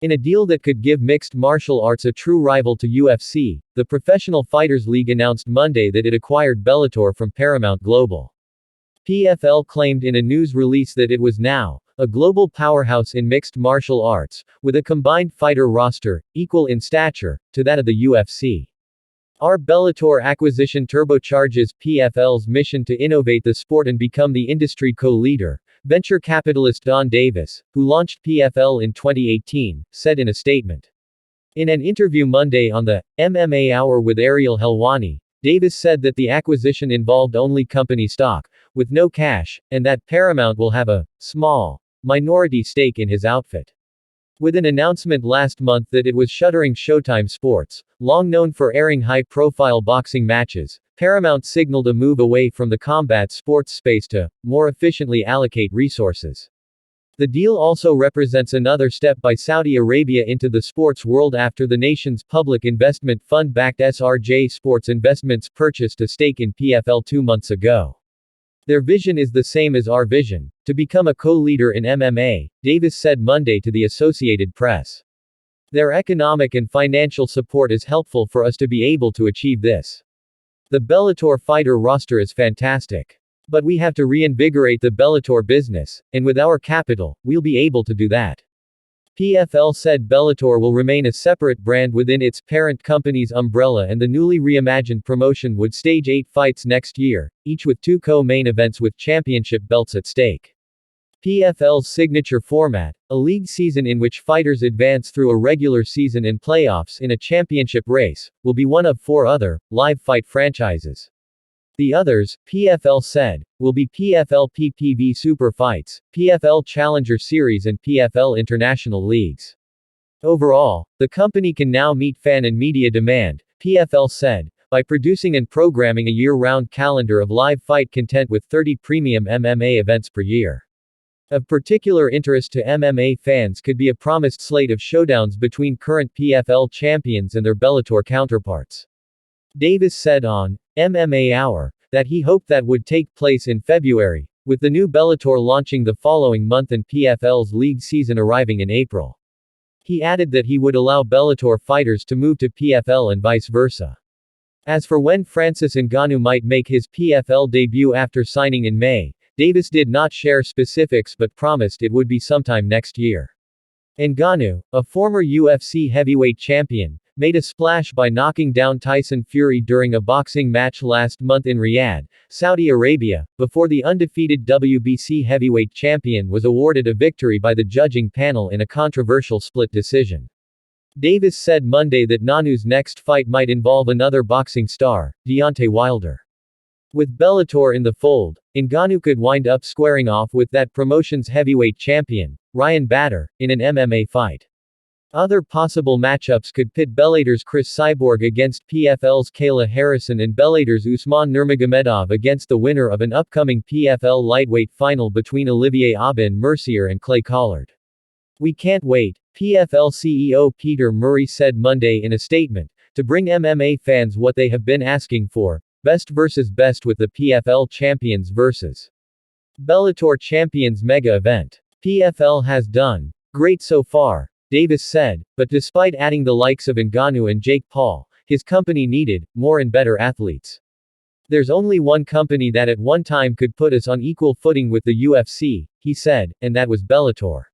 In a deal that could give mixed martial arts a true rival to UFC, the Professional Fighters League announced Monday that it acquired Bellator from Paramount Global. PFL claimed in a news release that it was now a global powerhouse in mixed martial arts, with a combined fighter roster, equal in stature, to that of the UFC. Our Bellator acquisition turbocharges PFL's mission to innovate the sport and become the industry co-leader, venture capitalist Donn Davis, who launched PFL in 2018, said in a statement. In an interview Monday on the MMA Hour with Ariel Helwani, Davis said that the acquisition involved only company stock, with no cash, and that Paramount will have a small minority stake in his outfit. With an announcement last month that it was shuttering Showtime Sports, long known for airing high-profile boxing matches, Paramount signaled a move away from the combat sports space to more efficiently allocate resources. The deal also represents another step by Saudi Arabia into the sports world after the nation's public investment fund-backed SRJ Sports Investments purchased a stake in PFL 2 months ago. Their vision is the same as our vision, to become a co-leader in MMA, Davis said Monday to the Associated Press. Their economic and financial support is helpful for us to be able to achieve this. The Bellator fighter roster is fantastic. But we have to reinvigorate the Bellator business, and with our capital, we'll be able to do that. PFL said Bellator will remain a separate brand within its parent company's umbrella, and the newly reimagined promotion would stage 8 fights next year, each with 2 co-main events with championship belts at stake. PFL's signature format, a league season in which fighters advance through a regular season and playoffs in a championship race, will be one of 4 other live fight franchises. The others, PFL said, will be PFL PPV Super Fights, PFL Challenger Series and PFL International Leagues. Overall, the company can now meet fan and media demand, PFL said, by producing and programming a year-round calendar of live fight content with 30 premium MMA events per year. Of particular interest to MMA fans could be a promised slate of showdowns between current PFL champions and their Bellator counterparts. Davis said on MMA Hour that he hoped that would take place in February, with the new Bellator launching the following month and PFL's league season arriving in April. He added that he would allow Bellator fighters to move to PFL and vice versa. As for when Francis Ngannou might make his PFL debut after signing in May, Davis did not share specifics but promised it would be sometime next year. Ngannou, a former UFC heavyweight champion, made a splash by knocking down Tyson Fury during a boxing match last month in Riyadh, Saudi Arabia, before the undefeated WBC heavyweight champion was awarded a victory by the judging panel in a controversial split decision. Davis said Monday that Ngannou's next fight might involve another boxing star, Deontay Wilder. With Bellator in the fold, Ngannou could wind up squaring off with that promotion's heavyweight champion, Ryan Bader, in an MMA fight. Other possible matchups could pit Bellator's Chris Cyborg against PFL's Kayla Harrison and Bellator's Usman Nurmagomedov against the winner of an upcoming PFL lightweight final between Olivier Aubin Mercier and Clay Collard. We can't wait, PFL CEO Peter Murray said Monday in a statement, to bring MMA fans what they have been asking for, best versus best with the PFL Champions vs. Bellator Champions mega event. PFL has done great so far, Davis said, but despite adding the likes of Ngannou and Jake Paul, his company needed more and better athletes. There's only one company that at one time could put us on equal footing with the UFC, he said, and that was Bellator.